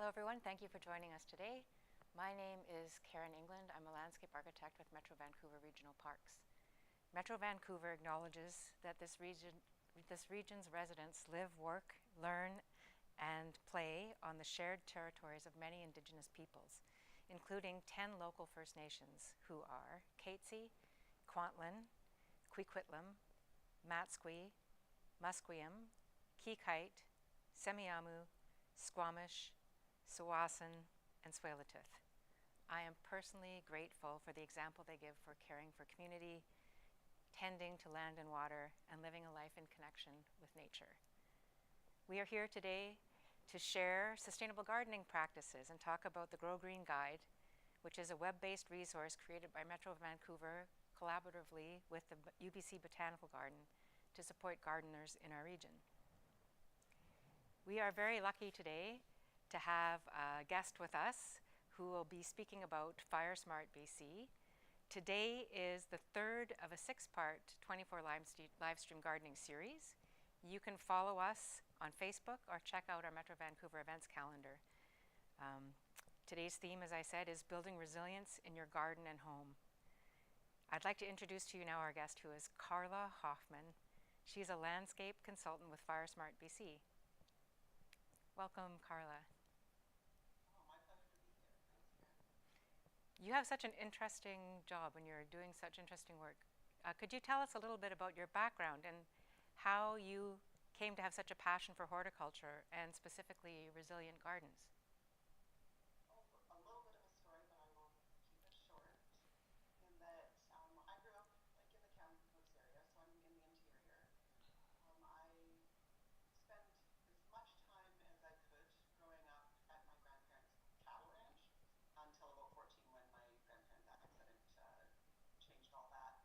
Hello everyone, thank you for joining us today. My name is Karin England. I'm a landscape architect with Metro Vancouver Regional Parks. Metro Vancouver acknowledges that this region's residents live, work, learn, and play on the shared territories of many Indigenous peoples, including 10 local First Nations who are Katzie, Kwantlen, Coquitlam, Matsqui, Musqueam, Kikite, Semiahmoo, Squamish, Tsawwassen, and Tsleil-Waututh. I am personally grateful for the example they give for caring for community, tending to land and water, and living a life in connection with nature. We are here today to share sustainable gardening practices and talk about the Grow Green Guide, which is a web-based resource created by Metro Vancouver collaboratively with the UBC Botanical Garden to support gardeners in our region. We are very lucky today to have a guest with us who will be speaking about FireSmart BC. Today is the third of a 6-part 24 live stream gardening series. You can follow us on Facebook or check out our Metro Vancouver events calendar. Today's theme, as I said, is building resilience in your garden and home. I'd like to introduce to you now our guest, who is Karla Hoffman. She's a landscape consultant with FireSmart BC. Welcome, Karla. You have such an interesting job and you're doing such interesting work. Could you tell us a little bit about your background and how you came to have such a passion for horticulture and specifically resilient gardens? A little bit of a story, but I will keep it short. In that I grew up in the Kamloops area, so I'm in the interior. I spent as much time as I could growing up at my grandparents' cattle ranch until about 14 when my grandparents' accident changed all that.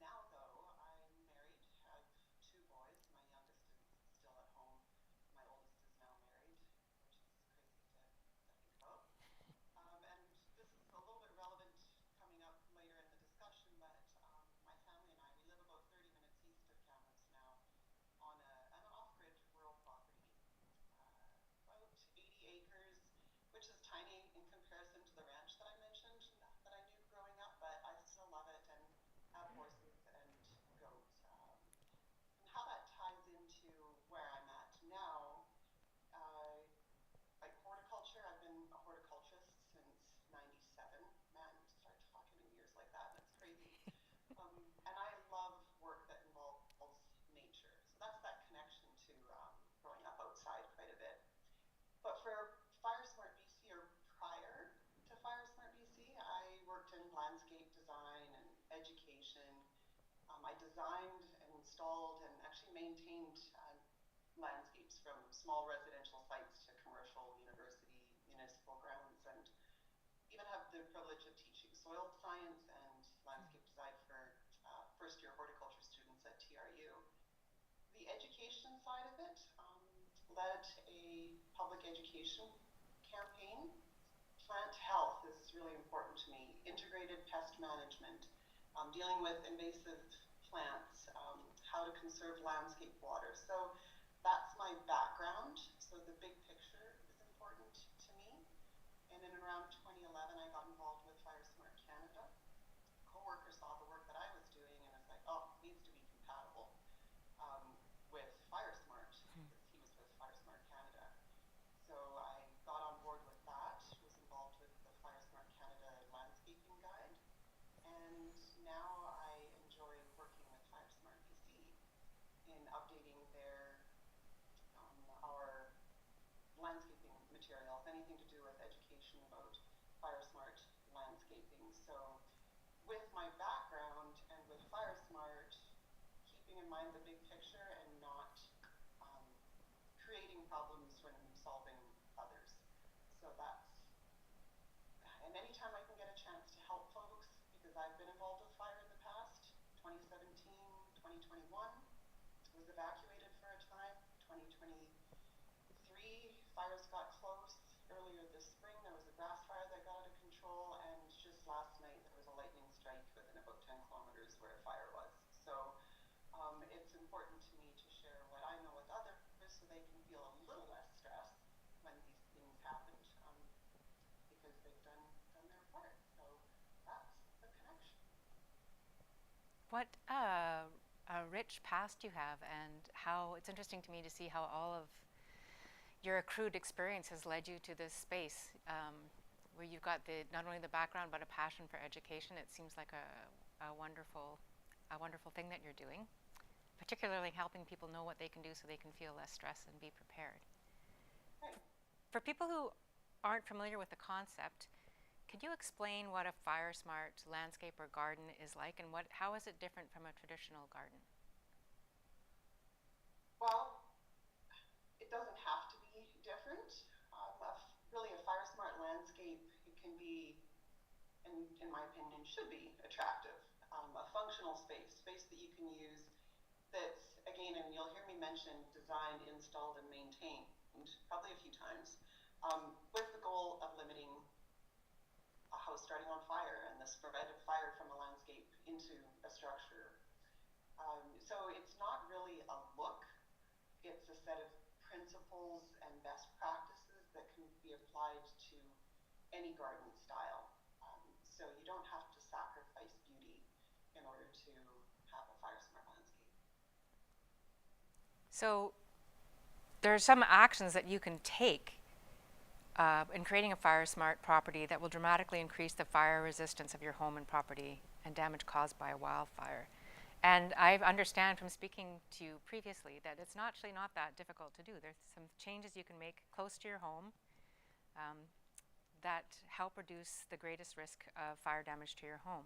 Now though, I'm married, have 2 boys. My youngest is still at home. My oldest is now married, which is crazy to think about. And this is a little bit relevant coming up later in the discussion, but my family and I, we live about 30 minutes east of Kamloops now on an off-grid rural property, about 80 acres, which is tiny in comparison to the ranch that I mentioned that I knew growing up, but I still love it and have horses and goats. And how that ties into where I'm at now, like horticulture, I've been a horticulturist since 97. Man, start talking in years like that, that's crazy. And I love work that involves nature. So that's that connection to growing up outside quite a bit. But for FireSmart BC, or prior to FireSmart BC, I worked in landscape design and education. I designed and installed and actually maintained landscapes from small residential sites to commercial, university, municipal grounds, and even have the privilege of teaching soil science and landscape design for first-year horticulture students at TRU. The education side of it, led a public education campaign. Plant health is really important to me. Integrated pest management, dealing with invasive plants, how to conserve landscape water. So that's my background. So the big picture is important to me. And in around 2011, I got involved with FireSmart Canada. A coworker saw the work that I was doing and was like, oh, it needs to be compatible with FireSmart, because he was with FireSmart Canada. So I got on board with that, was involved with the FireSmart Canada Landscaping Guide, and now I enjoy working with FireSmart BC in updating our landscaping materials, anything to do with education about FireSmart landscaping. So with my background and with FireSmart, keeping in mind the big picture and not creating problems when solving others. So that's, and anytime I can get a chance to help folks, because I've been involved with fire in the past, 2017, 2021, was evacuated for a time, 2023, fires got close. Earlier this spring, there was a grass fire that got out of control, and just last night, there was a lightning strike within about 10 kilometers where a fire was. So it's important to me to share what I know with others so they can feel a little less stress when these things happen to What a rich past you have, and how it's interesting to me to see how all of your accrued experience has led you to this space, where you've got not only the background but a passion for education. It seems like a wonderful thing that you're doing, particularly helping people know what they can do so they can feel less stress and be prepared. Right. For people who aren't familiar with the concept, could you explain what a FireSmart landscape or garden is like, and how is it different from a traditional garden? Well, it doesn't have to be different. Really, a FireSmart landscape, it can be, in my opinion, should be attractive. A functional space that you can use that's, again, and you'll hear me mention designed, installed, and maintained probably a few times, with the goal of limiting a house starting on fire and the spread of fire from a landscape into a structure. So it's not really a look, it's a set of principles and best practices that can be applied to any garden style. So you don't have to sacrifice beauty in order to have a FireSmart landscape. So there are some actions that you can take in creating a FireSmart property that will dramatically increase the fire resistance of your home and property and damage caused by a wildfire. And I understand from speaking to you previously that it's actually not that difficult to do. There's some changes you can make close to your home that help reduce the greatest risk of fire damage to your home.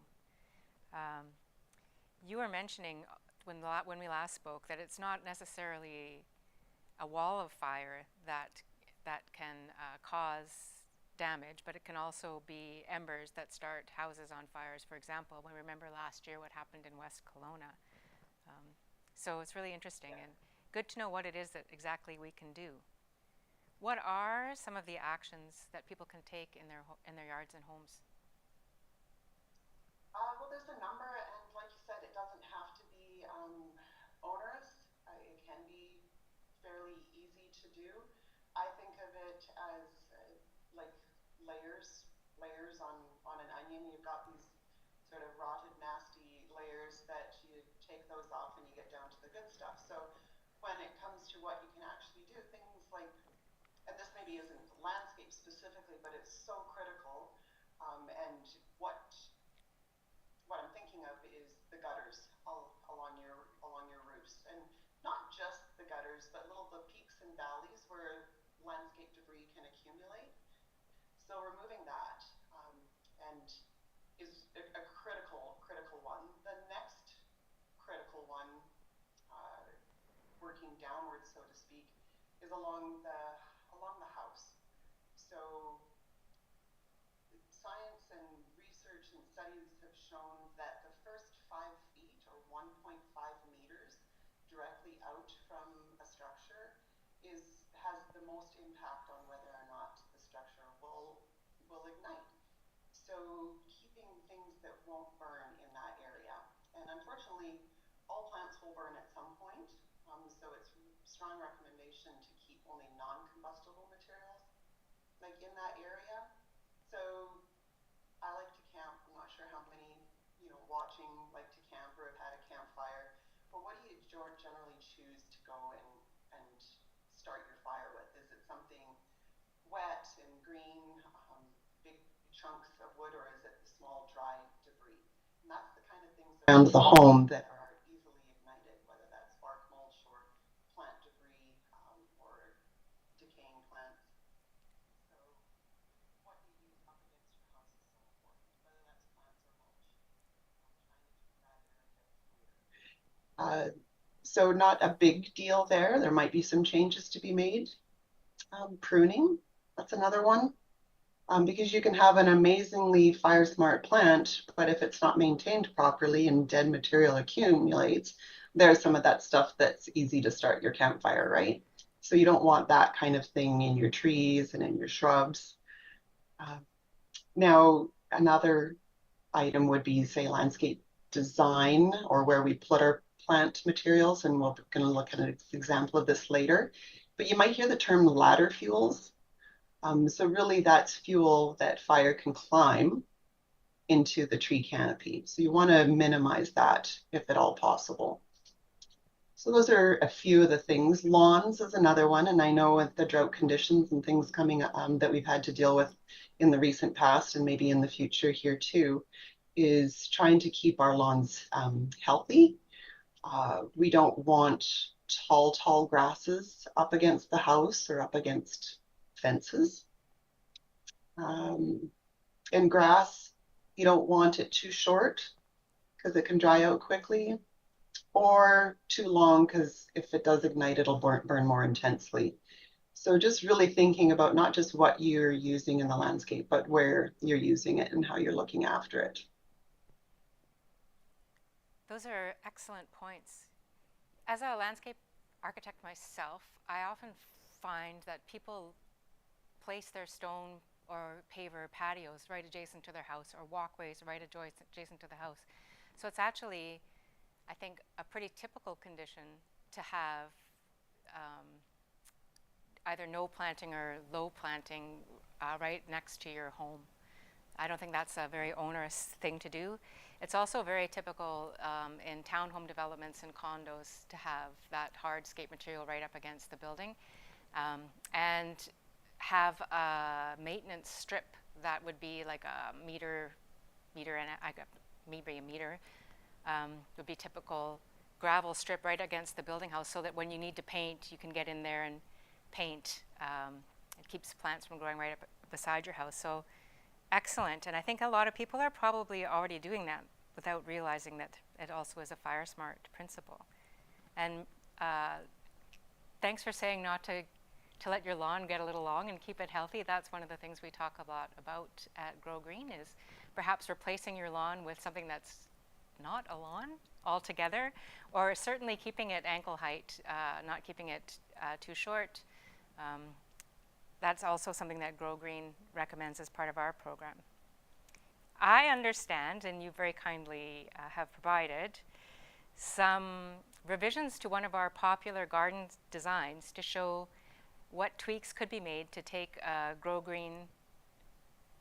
You were mentioning when we last spoke that it's not necessarily a wall of fire that can cause damage, but it can also be embers that start houses on fires. For example, we remember last year what happened in West Kelowna. So it's really interesting and good to know what it is that exactly we can do. What are some of the actions that people can take in their yards and homes? Well, there's a number, and like you said, it doesn't have to be onerous. It can be fairly easy to do. I think of it as like layers on an onion. You've got these sort of rotted, nasty layers that you take those off and you get down to the good stuff. So when it comes to what you can actually do, things like, and this maybe isn't landscape specifically, but it's so critical. And what I'm thinking of is the gutters along your roofs, and not just the gutters, but the peaks and valleys where landscape debris can accumulate. So removing that, and is a critical one. The next critical one, working downwards, so to speak, is along the house. So science and research and studies have shown that the first 5 feet or 1.5 meters directly out from a structure has the most impact on whether or not the structure will ignite. So keeping things that won't burn in that area. And unfortunately, all plants will burn at some point. So it's a strong recommendation to keep only non-combustible materials like in that area. So I like to camp. I'm not sure how many, watching like to camp or have had a campfire. But what do you generally choose to go and start your fire with? Is it something wet and green, big chunks of wood, or is it the small dry debris? And that's the kind of things around the home that are easily ignited, whether that's bark mulch or plant debris, or decaying plants. So what you use up against your house is so important, whether that's plants or mulch. Trying to keep that area clear. So not a big deal there. There might be some changes to be made. Pruning, that's another one. Because you can have an amazingly fire smart plant, but if it's not maintained properly and dead material accumulates, there's some of that stuff that's easy to start your campfire, right? So you don't want that kind of thing in your trees and in your shrubs. Now, another item would be, say, landscape design, or where we put our plant materials, and we're going to look at an example of this later. But you might hear the term ladder fuels. So really that's fuel that fire can climb. into the tree canopy. So you want to minimize that if at all possible. So those are a few of the things. Lawns is another one, and I know with the drought conditions and things coming that we've had to deal with in the recent past and maybe in the future here too, is trying to keep our lawns healthy. We don't want tall grasses up against the house or up against fences. And grass, you don't want it too short because it can dry out quickly, or too long because if it does ignite, it'll burn more intensely. So just really thinking about not just what you're using in the landscape, but where you're using it and how you're looking after it. Those are excellent points. As a landscape architect myself, I often find that people place their stone or paver patios right adjacent to their house, or walkways right adjacent to the house. So it's actually, I think, a pretty typical condition to have either no planting or low planting right next to your home. I don't think that's a very onerous thing to do. It's also very typical in townhome developments and condos to have that hardscape material right up against the building, and have a maintenance strip that would be like a meter and maybe a meter, would be typical gravel strip right against the building house, so that when you need to paint, you can get in there and paint. It keeps plants from growing right up beside your house. So excellent. And I think a lot of people are probably already doing that without realizing that it also is a FireSmart principle. And thanks for saying not to let your lawn get a little long and keep it healthy. That's one of the things we talk a lot about at Grow Green, is perhaps replacing your lawn with something that's not a lawn altogether, or certainly keeping it ankle height, not keeping it too short. That's also something that Grow Green recommends as part of our program. I understand, and you very kindly have provided, some revisions to one of our popular garden designs to show what tweaks could be made to take a Grow Green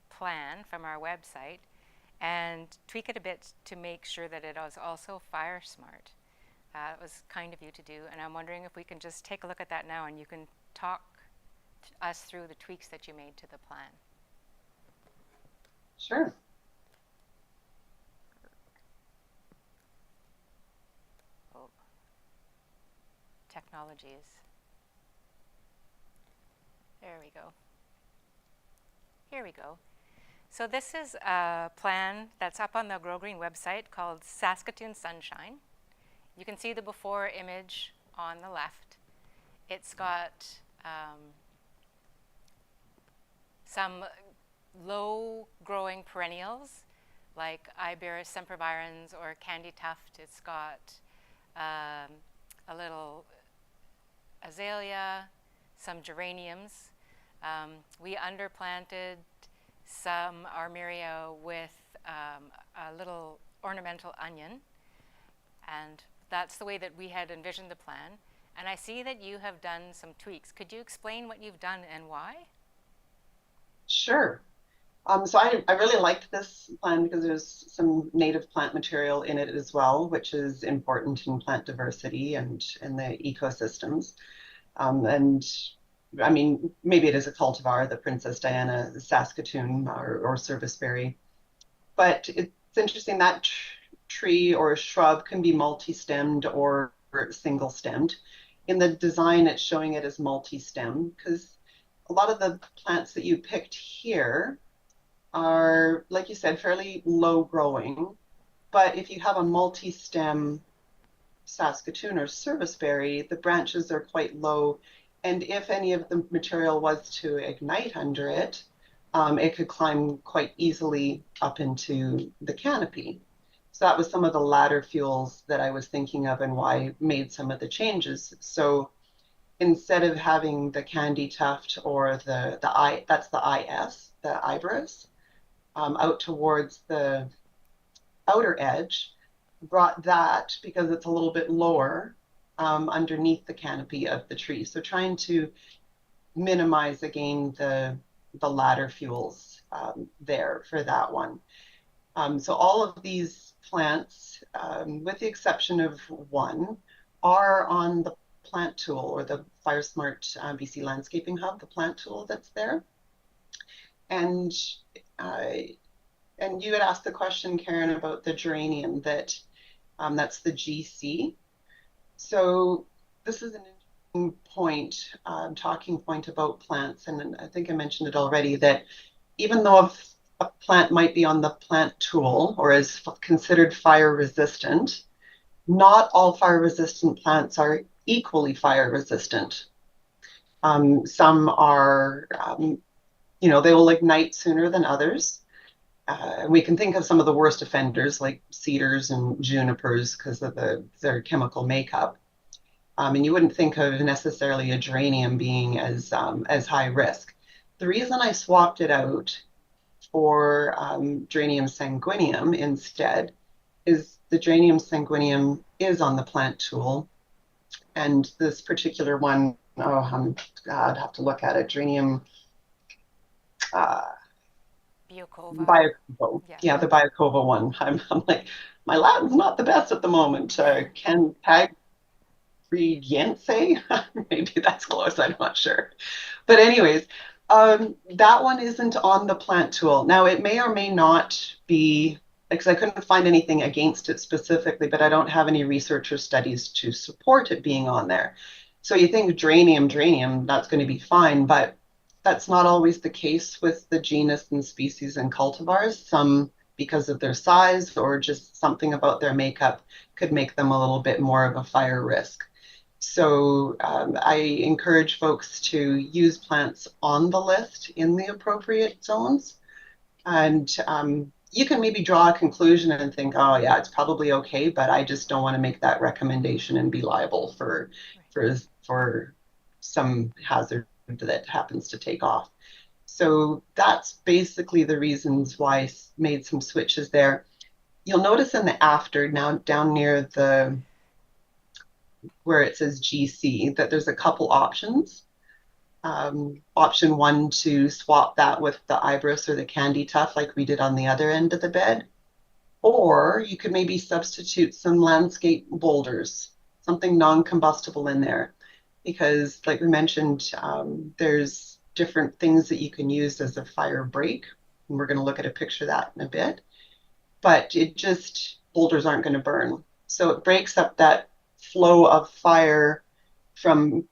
plan from our website and tweak it a bit to make sure that it is also FireSmart. It was kind of you to do, and I'm wondering if we can just take a look at that now, and you can talk us through the tweaks that you made to the plan. Sure. Oh, technologies. There we go. Here we go. So this is a plan that's up on the Grow Green website called Saskatoon Sunshine. You can see the before image on the left. It's got some low-growing perennials like Iberis sempervirens or candy tuft. It's got a little azalea, some geraniums. We underplanted some armeria with a little ornamental onion, and that's the way that we had envisioned the plan. And I see that you have done some tweaks. Could you explain what you've done and why? Sure. So I really liked this plan because there's some native plant material in it as well, which is important in plant diversity and in the ecosystems. And I mean, maybe it is a cultivar, the Princess Diana Saskatoon or serviceberry. But it's interesting that tree or shrub can be multi-stemmed or single-stemmed. In the design, it's showing it as multi-stem because a lot of the plants that you picked here are, like you said, fairly low growing. But if you have a multi-stem Saskatoon or serviceberry, the branches are quite low. And if any of the material was to ignite under it, it could climb quite easily up into the canopy. So that was some of the ladder fuels that I was thinking of and why I made some of the changes. So instead of having the candy tuft or that's the IS, the Iberis, out towards the outer edge, brought that because it's a little bit lower underneath the canopy of the tree. So trying to minimize again the ladder fuels there for that one. So all of these plants, with the exception of one, are on the plant tool or the FireSmart BC Landscaping Hub, the plant tool that's there. And and you had asked the question, Karen, about the geranium that's the GC. So this is an interesting point, talking point about plants, and I think I mentioned it already, that even though a plant might be on the plant tool or is considered fire resistant, not all fire resistant plants are equally fire resistant. Some are, they will ignite sooner than others. We can think of some of the worst offenders like cedars and junipers because of their chemical makeup. And you wouldn't think of necessarily a geranium being as high risk. The reason I swapped it out for geranium sanguineum instead is the geranium sanguineum is on the plant tool. And this particular one, I'd have to look at it, geranium Biocova. Yeah, the Biocova one. I'm like, my Latin's not the best at the moment. Can tag Frigiense? Maybe that's close, I'm not sure. But anyways, that one isn't on the plant tool. Now, it may or may not be, because I couldn't find anything against it specifically, but I don't have any research or studies to support it being on there. So you think geranium, that's going to be fine, but that's not always the case with the genus and species and cultivars. Some, because of their size or just something about their makeup, could make them a little bit more of a fire risk. So I encourage folks to use plants on the list in the appropriate zones. And you can maybe draw a conclusion and think, oh yeah, it's probably okay, but I just don't want to make that recommendation and be liable for some hazard that happens to take off. So that's basically the reasons why I made some switches there. You'll notice in the after, now down near where it says GC, that there's a couple options. Option one, to swap that with the Ibis or the Candy Tuft like we did on the other end of the bed. Or you could maybe substitute some landscape boulders, something non-combustible in there. Because like we mentioned, there's different things that you can use as a fire break. And we're going to look at a picture of that in a bit. But boulders aren't going to burn. So it breaks up that flow of fire from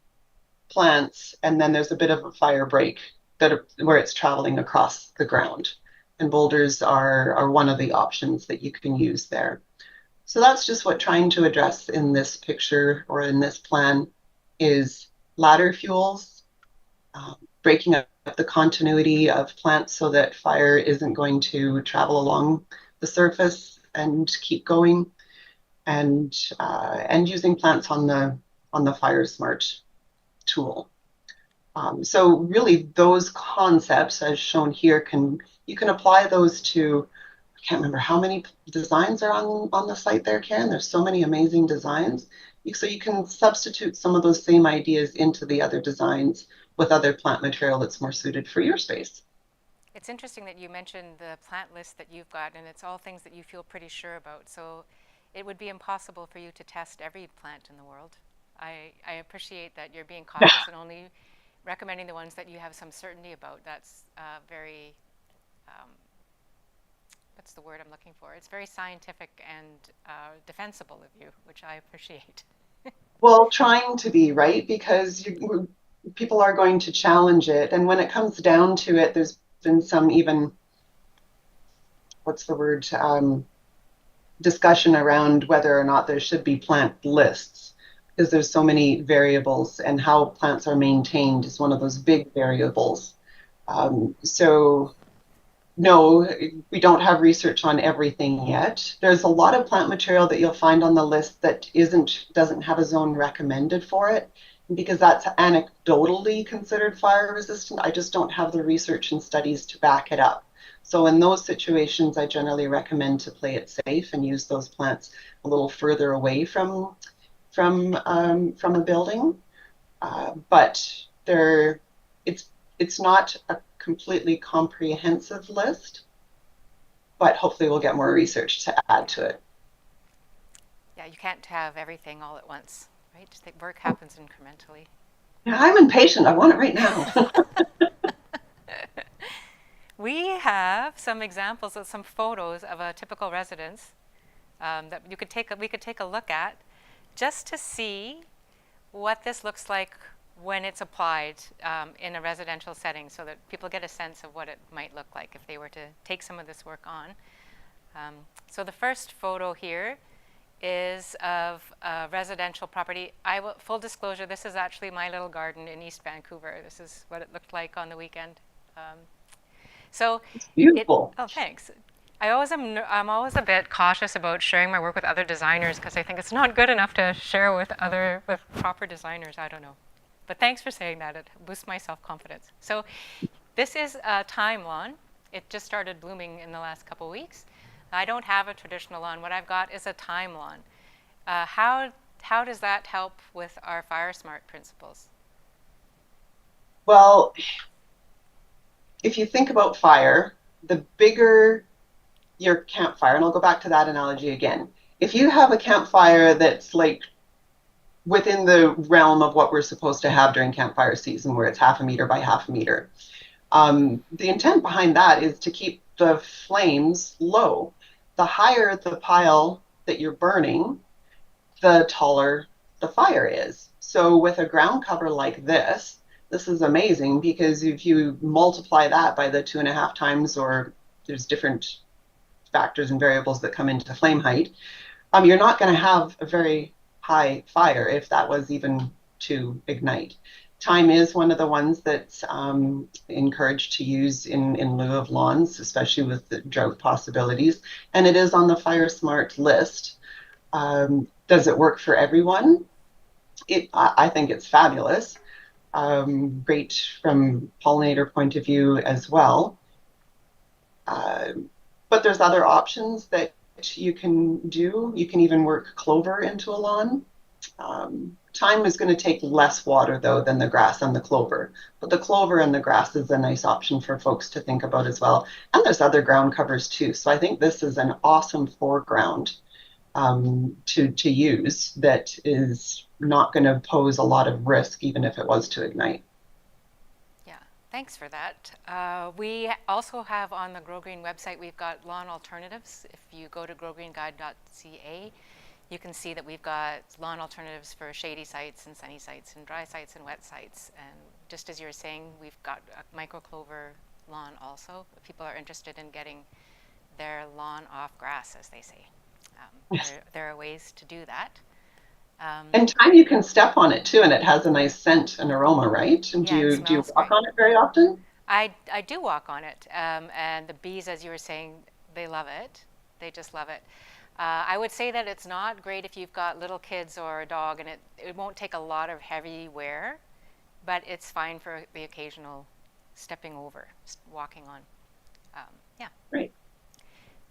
plants, and then there's a bit of a fire break where it's traveling across the ground. And boulders are one of the options that you can use there. So that's just what trying to address in this picture or in this plan is ladder fuels, breaking up the continuity of plants so that fire isn't going to travel along the surface and keep going, and using plants on the FireSmart tool. So really those concepts as shown here, you can apply those to, I can't remember how many designs are on the site there, Karen. There's so many amazing designs. So you can substitute some of those same ideas into the other designs with other plant material that's more suited for your space. It's interesting that you mentioned the plant list that you've got, and it's all things that you feel pretty sure about. So it would be impossible for you to test every plant in the world. I appreciate that you're being cautious and only recommending the ones that you have some certainty about. That's very, what's the word I'm looking for? It's very scientific and defensible of you, which I appreciate. Well, trying to be, right? Because people are going to challenge it. And when it comes down to it, there's been some even, what's the word, discussion around whether or not there should be plant lists, because there's so many variables, and how plants are maintained is one of those big variables. So no, we don't have research on everything yet. There's a lot of plant material that you'll find on the list that doesn't have a zone recommended for it, because that's anecdotally considered fire resistant. I just don't have the research and studies to back it up. So in those situations, I generally recommend to play it safe and use those plants a little further away from a building. But it's not a completely comprehensive list. but hopefully we'll get more research to add to it. Yeah, you can't have everything all at once, right? The work happens incrementally. Yeah, I'm impatient. I want it right now. We have some examples of some photos of a typical residence that we could take a look at just to see what this looks like when it's applied in a residential setting, so that people get a sense of what it might look like if they were to take some of this work on. So the first photo here is of a residential property. Full disclosure, this is actually my little garden in East Vancouver. This is what it looked like on the weekend. So It's beautiful. oh, thanks. I'm always a bit cautious about sharing my work with other designers because I think it's not good enough to share with proper designers. I don't know. But thanks for saying that. It boosts my self-confidence. So this is a thyme lawn. It just started blooming in the last couple weeks. I don't have a traditional lawn. What I've got is a thyme lawn. How does that help with our FireSmart principles? Well, if you think about fire, the bigger your campfire, and I'll go back to that analogy again. If you have a campfire that's like within the realm of what we're supposed to have during campfire season, where it's 1/2 meter by 1/2 meter, the intent behind that is to keep the flames low. The higher the pile that you're burning, the taller the fire is. So with a ground cover like this is amazing because if you multiply that by the 2.5 times, or there's different factors and variables that come into flame height, you're not going to have a very high fire if that was even to ignite. Thyme is one of the ones that's encouraged to use in lieu of lawns, especially with the drought possibilities. And it is on the FireSmart list. Does it work for everyone? I think it's fabulous. Great from pollinator point of view as well. But there's other options that you can do. You can even work clover into a lawn. Thyme is going to take less water though than the grass and the clover, but the clover and the grass is a nice option for folks to think about as well. And there's other ground covers too. So I think this is an awesome foreground to use that is not going to pose a lot of risk, even if it was to ignite. Yeah, thanks for that. We also have on the Grow Green website, we've got lawn alternatives. If you go to growgreenguide.ca, you can see that we've got lawn alternatives for shady sites and sunny sites and dry sites and wet sites. And just as you were saying, we've got a microclover lawn also. If people are interested in getting their lawn off grass, as they say. There are ways to do that. And thyme, you can step on it too, and it has a nice scent and aroma, right? And yeah, do you walk on it very often? I do walk on it, and the bees, as you were saying, they love it. They just love it. I would say that it's not great if you've got little kids or a dog, and it won't take a lot of heavy wear, but it's fine for the occasional stepping over, walking on. Yeah. Great.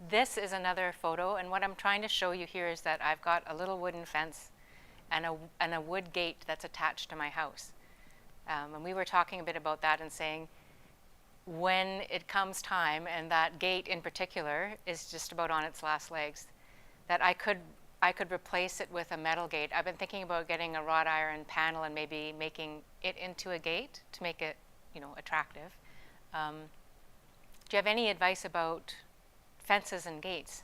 This is another photo, and what I'm trying to show you here is that I've got a little wooden fence and a wood gate that's attached to my house. And we were talking a bit about that and saying when it comes time, and that gate in particular is just about on its last legs, that I could replace it with a metal gate. I've been thinking about getting a wrought iron panel and maybe making it into a gate to make it, attractive. Do you have any advice about fences and gates?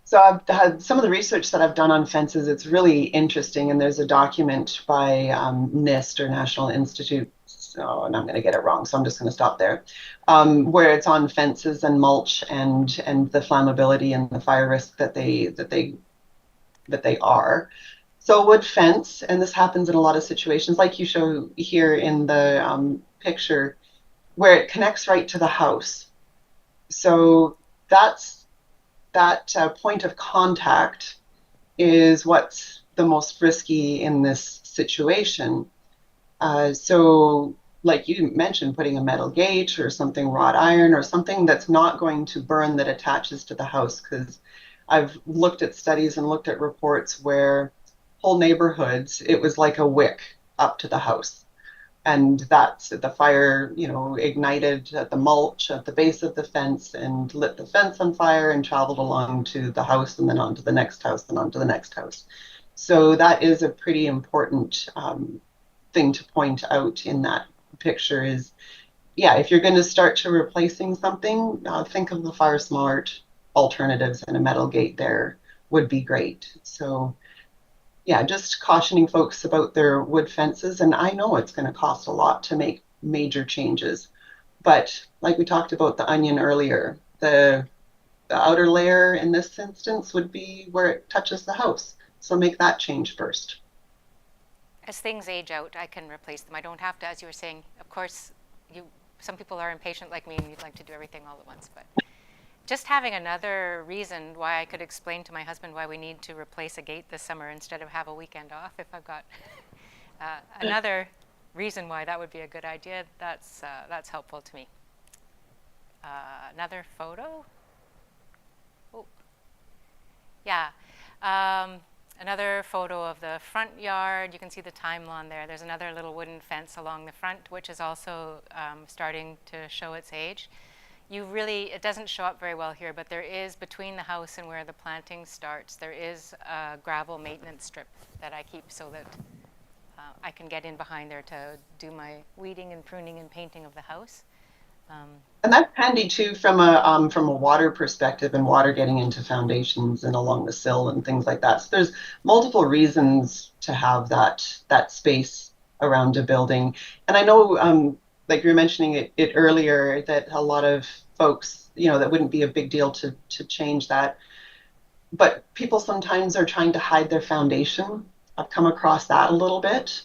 So I've had some of the research that I've done on fences. It's really interesting, and there's a document by NIST, or National Institute. So, and I'm going to get it wrong, so I'm just going to stop there. Where it's on fences and mulch and the flammability and the fire risk that they are. So wood fence, and this happens in a lot of situations, like you show here in the picture, where it connects right to the house. So that point of contact is what's the most risky in this situation. So like you mentioned, putting a metal gate or something wrought iron or something that's not going to burn, that attaches to the house, because I've looked at studies and looked at reports where whole neighborhoods, it was like a wick up to the house. And that's the fire, ignited at the mulch at the base of the fence and lit the fence on fire and traveled along to the house and then on to the next house and on to the next house. So that is a pretty important thing to point out in that picture is, yeah, if you're going to start to replacing something, think of the FireSmart alternatives, and a metal gate there would be great. So yeah, just cautioning folks about their wood fences. And I know it's going to cost a lot to make major changes. But like we talked about the onion earlier, the outer layer in this instance would be where it touches the house. So make that change first. As things age out, I can replace them. I don't have to, as you were saying, of course, some people are impatient like me and you'd like to do everything all at once, but just having another reason why I could explain to my husband why we need to replace a gate this summer instead of have a weekend off. If I've got another reason why that would be a good idea, that's helpful to me. Another photo. Oh, yeah. Another photo of the front yard. You can see the timeline there. There's another little wooden fence along the front, which is also starting to show its age. It doesn't show up very well here, but there is, between the house and where the planting starts, there is a gravel maintenance strip that I keep so that I can get in behind there to do my weeding and pruning and painting of the house. And that's handy too from a water perspective and water getting into foundations and along the sill and things like that. So there's multiple reasons to have that space around a building. And I know, like you were mentioning it earlier, that a lot of folks, that wouldn't be a big deal to change that. But people sometimes are trying to hide their foundation. I've come across that a little bit.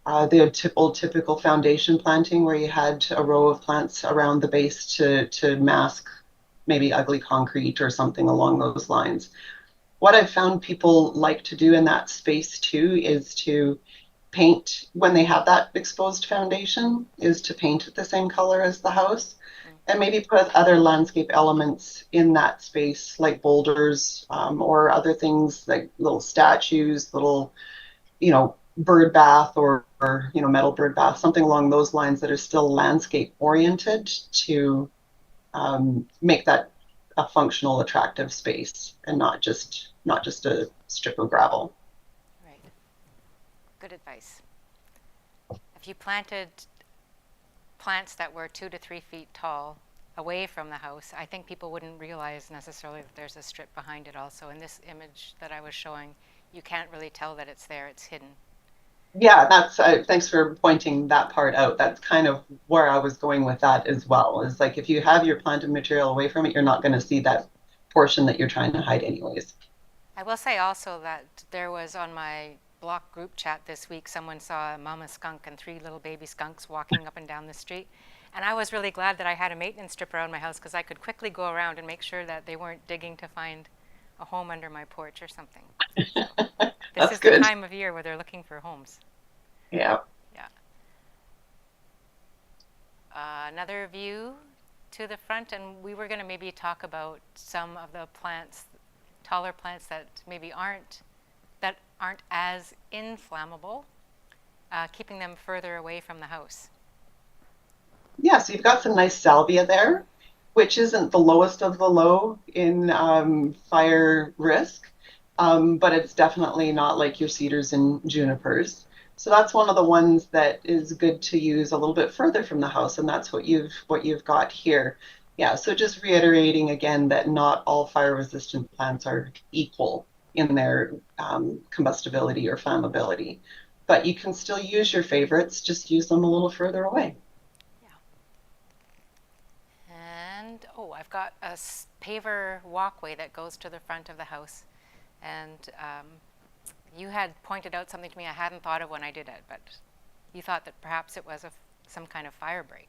The old typical foundation planting where you had a row of plants around the base to mask maybe ugly concrete or something along those lines. What I've found people like to do in that space too is to paint, when they have that exposed foundation, is to paint it the same color as the house and maybe put other landscape elements in that space like boulders or other things like little statues, little, bird bath or metal bird bath, something along those lines that are still landscape oriented to make that a functional, attractive space and not just a strip of gravel. Right. Good advice. If you planted plants that were 2 to 3 feet tall away from the house, I think people wouldn't realize necessarily that there's a strip behind it also. In this image that I was showing, you can't really tell that it's there, it's hidden. Yeah, that's thanks for pointing that part out. That's kind of where I was going with that as well. Is like if you have your planted material away from it, you're not going to see that portion that you're trying to hide anyways. I will say also that there was on my block group chat this week, someone saw a mama skunk and 3 little baby skunks walking up and down the street. And I was really glad that I had a maintenance strip around my house because I could quickly go around and make sure that they weren't digging to find a home under my porch or something. So this is good. The time of year where they're looking for homes. Yeah. Yeah. Another view to the front, and we were going to maybe talk about some of the plants, taller plants that maybe aren't as inflammable, keeping them further away from the house. Yeah, so you've got some nice salvia there, which isn't the lowest of the low in fire risk, but it's definitely not like your cedars and junipers. So that's one of the ones that is good to use a little bit further from the house, and that's what you've got here. Yeah, so just reiterating again that not all fire-resistant plants are equal in their combustibility or flammability, but you can still use your favorites, just use them a little further away. I've got a paver walkway that goes to the front of the house, and you had pointed out something to me I hadn't thought of when I did it, but you thought that perhaps it was some kind of fire break.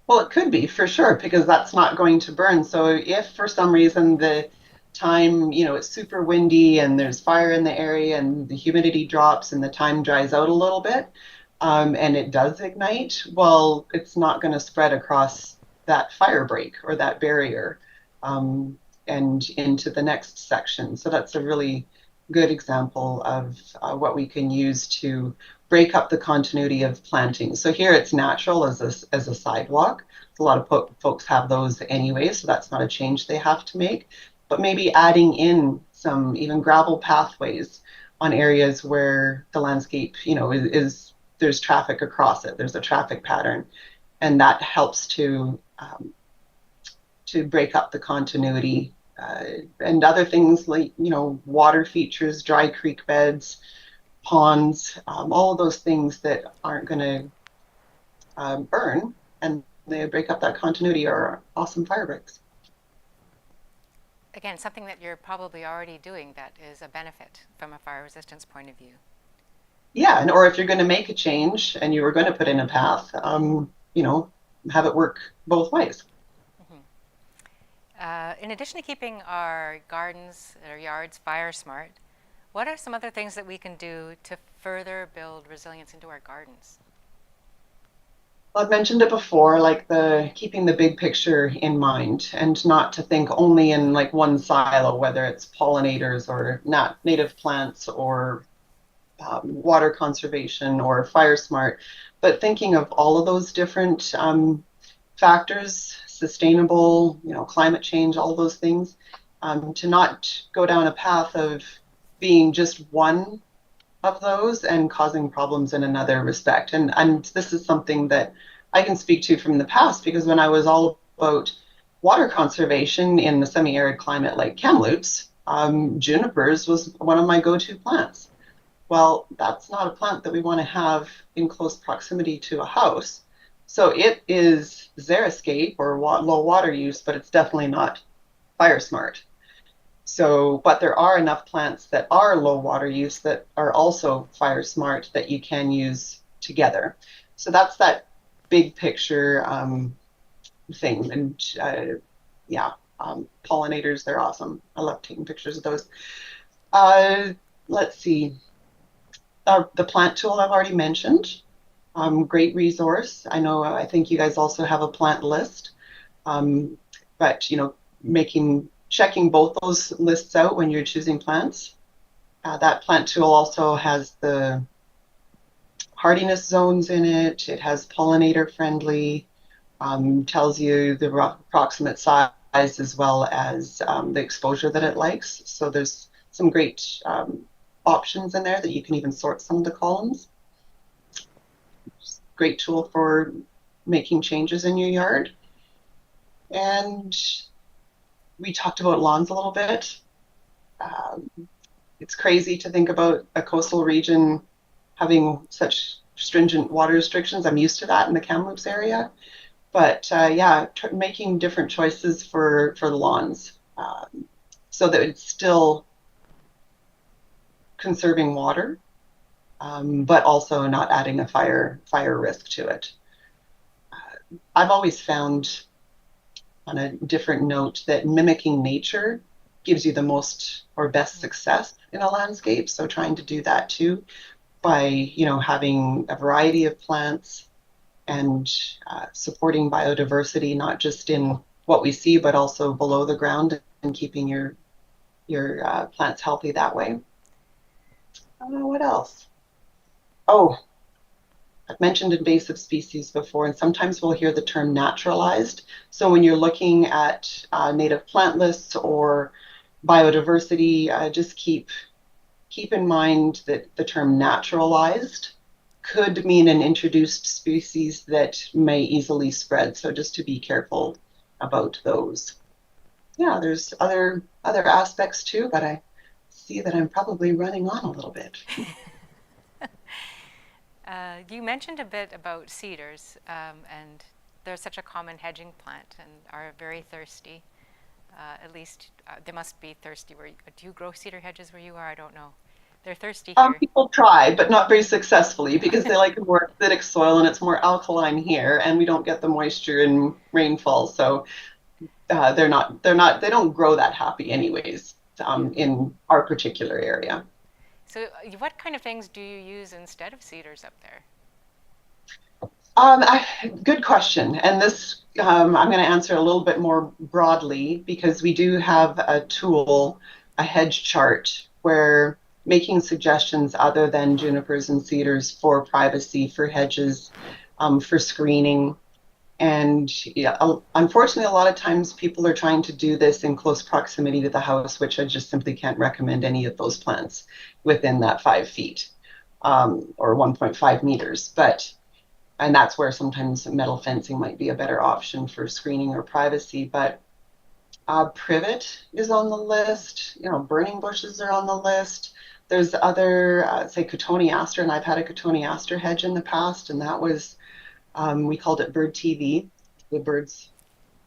Well, it could be for sure, because that's not going to burn. So if for some reason the time, it's super windy and there's fire in the area and the humidity drops and the time dries out a little bit, and it does ignite, well, it's not going to spread across that fire break or that barrier and into the next section. So that's a really good example of what we can use to break up the continuity of planting. So here it's natural as a sidewalk. A lot of folks have those anyway, so that's not a change they have to make. But maybe adding in some even gravel pathways on areas where the landscape, there's traffic across it. There's a traffic pattern, and that helps to break up the continuity. And other things like, water features, dry creek beds, ponds, all of those things that aren't going to burn and they break up that continuity are awesome fire breaks. Again, something that you're probably already doing that is a benefit from a fire resistance point of view. Yeah, and or if you're going to make a change and you were going to put in a path, have it work both ways. In addition to keeping our gardens, our yards fire smart, what are some other things that we can do to further build resilience into our gardens? Well, I've mentioned it before, like the keeping the big picture in mind and not to think only in like one silo, whether it's pollinators or not native plants or water conservation or fire smart, but thinking of all of those different factors, sustainable, climate change, all those things, to not go down a path of being just one of those and causing problems in another respect. And this is something that I can speak to from the past, because when I was all about water conservation in the semi-arid climate like Kamloops, junipers was one of my go-to plants. Well, that's not a plant that we want to have in close proximity to a house. So it is xeriscape or low water use, but it's definitely not fire smart. So, but there are enough plants that are low water use that are also fire smart that you can use together. So that's that big picture thing. And pollinators, they're awesome. I love taking pictures of those. Let's see. The plant tool I've already mentioned. Great resource. I think you guys also have a plant list, but checking both those lists out when you're choosing plants. That plant tool also has the hardiness zones in it. It has pollinator friendly, tells you the approximate size as well as the exposure that it likes. So there's some great options in there that you can even sort some of the columns. Great tool for making changes in your yard. And we talked about lawns a little bit. It's crazy to think about a coastal region having such stringent water restrictions. I'm used to that in the Kamloops area. But making different choices for the lawns so that it's still conserving water, but also not adding a fire risk to it. I've always found, on a different note, that mimicking nature gives you the most or best success in a landscape. So trying to do that too by, having a variety of plants and supporting biodiversity, not just in what we see, but also below the ground, and keeping your plants healthy that way. What else? Oh, I've mentioned invasive species before, and sometimes we'll hear the term naturalized. So when you're looking at native plant lists or biodiversity, just keep in mind that the term naturalized could mean an introduced species that may easily spread. So just to be careful about those. Yeah, there's other aspects too, but I see that I'm probably running on a little bit. You mentioned a bit about cedars, and they're such a common hedging plant and are very thirsty. At least they must be thirsty. Do you grow cedar hedges where you are? I don't know. They're thirsty here. People try, but not very successfully, because they like a more acidic soil and it's more alkaline here, and we don't get the moisture and rainfall. So they don't grow that happy anyways in our particular area. So what kind of things do you use instead of cedars up there? Good question. And this, I'm going to answer a little bit more broadly, because we do have a tool, a hedge chart, where making suggestions other than junipers and cedars for privacy, for hedges, for screening. And yeah, unfortunately, a lot of times people are trying to do this in close proximity to the house, which I just simply can't recommend any of those plants within that 5 feet or 1.5 meters. And that's where sometimes metal fencing might be a better option for screening or privacy. But privet is on the list. Burning bushes are on the list. There's other, say, cotoneaster, and I've had a cotoneaster hedge in the past, and that was, we called it bird TV. The birds,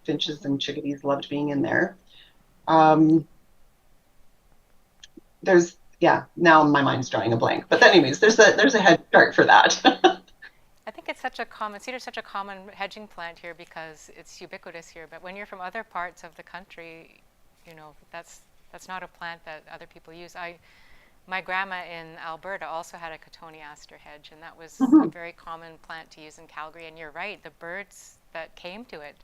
finches and chickadees loved being in there. Um, yeah, now my mind's drawing a blank. But anyways, there's a head start for that. I think it's cedar's such a common hedging plant here because it's ubiquitous here. But when you're from other parts of the country, that's not a plant that other people use. My grandma in Alberta also had a cotoneaster hedge, and that was a very common plant to use in Calgary. And you're right, the birds that came to it,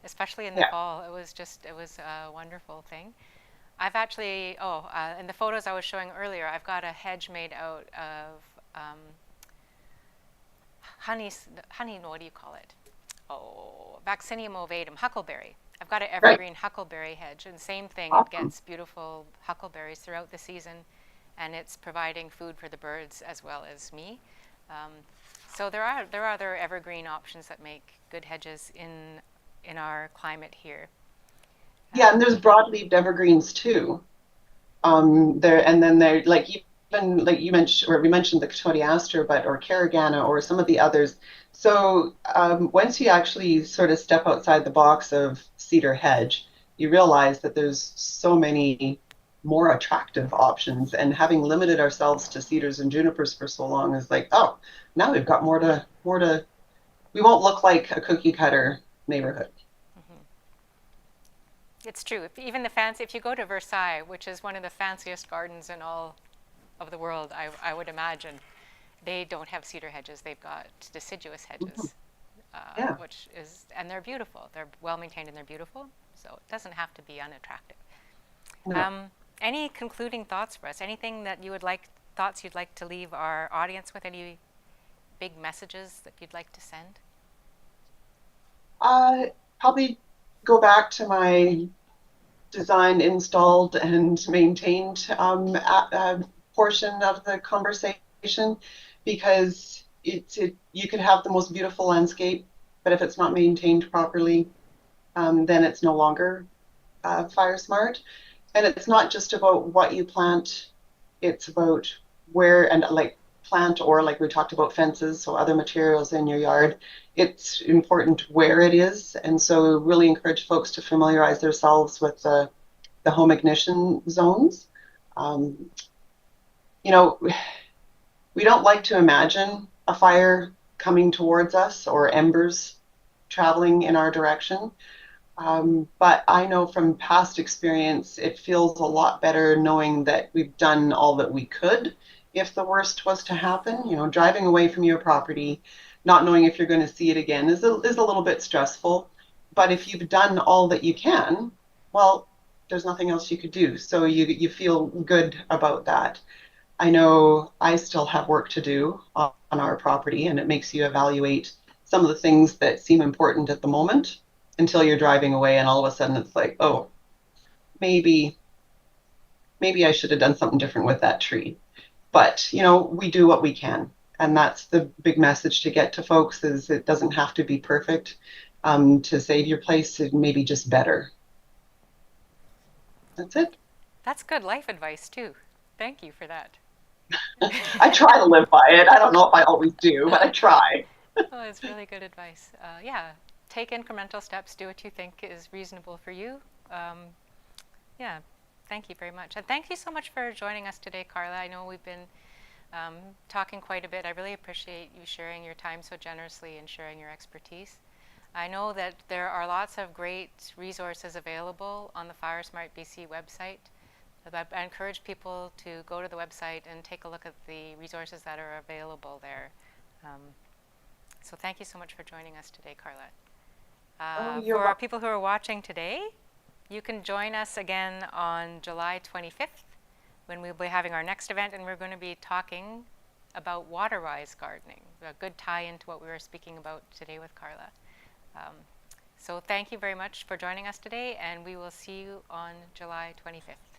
especially in the Yeah. fall, it was a wonderful thing. I've actually, in the photos I was showing earlier, I've got a hedge made out of honey, what do you call it? Oh, Vaccinium ovatum, huckleberry. I've got an Right. evergreen huckleberry hedge, and same thing, it Awesome. gets beautiful huckleberries throughout the season, and it's providing food for the birds as well as me. So there are other evergreen options that make good hedges in our climate here. Yeah, and there's broad-leaved evergreens too. There and then there, like, even like you mentioned, or we mentioned the cotoneaster, but or carigana or some of the others. So once you actually sort of step outside the box of cedar hedge, you realize that there's so many more attractive options. And having limited ourselves to cedars and junipers for so long is like, oh, now we've got more to. We won't look like a cookie cutter neighborhood. Mhm. It's true. If you go to Versailles, which is one of the fanciest gardens in all of the world, I would imagine, they don't have cedar hedges. They've got deciduous Mhm. hedges, Yeah. and they're beautiful. They're well maintained and they're beautiful. So it doesn't have to be unattractive. No. Um, any concluding thoughts for us? Anything that thoughts you'd like to leave our audience with? Any big messages that you'd like to send? Uh, Probably go back to my designed, installed, and maintained portion of the conversation, because you could have the most beautiful landscape, but if it's not maintained properly, then it's no longer fire smart. And it's not just about what you plant, it's about where, and like plant, or like we talked about fences, so other materials in your yard. It's important where it is. And so really encourage folks to familiarize themselves with the home ignition zones. Um, you know, we don't like to imagine a fire coming towards us or embers traveling in our direction. But I know from past experience, it feels a lot better knowing that we've done all that we could if the worst was to happen. Driving away from your property, not knowing if you're going to see it again is a little bit stressful. But if you've done all that you can, well, there's nothing else you could do. So you feel good about that. I know I still have work to do on our property, and it makes you evaluate some of the things that seem important at the moment until you're driving away, and all of a sudden it's like, oh, maybe maybe I should have done something different with that tree. But we do what we can, and that's the big message to get to folks: is it doesn't have to be perfect to save your place. It maybe just better. That's it. That's good life advice too. Thank you for that. I try to live by it. I don't know if I always do, but I try. Oh, it's really good advice. Yeah, take incremental steps. Do what you think is reasonable for you. Um, yeah, thank you very much. And thank you so much for joining us today, Karla. I know we've been talking quite a bit. I really appreciate you sharing your time so generously and sharing your expertise. I know that there are lots of great resources available on the FireSmart BC website. I encourage people to go to the website and take a look at the resources that are available there. So thank you so much for joining us today, Karla. Oh, you're For our welcome. people who are watching today, you can join us again on July 25th when we'll be having our next event, and we're going to be talking about water-wise gardening, a good tie into what we were speaking about today with Karla. So thank you very much for joining us today, and we will see you on July 25th.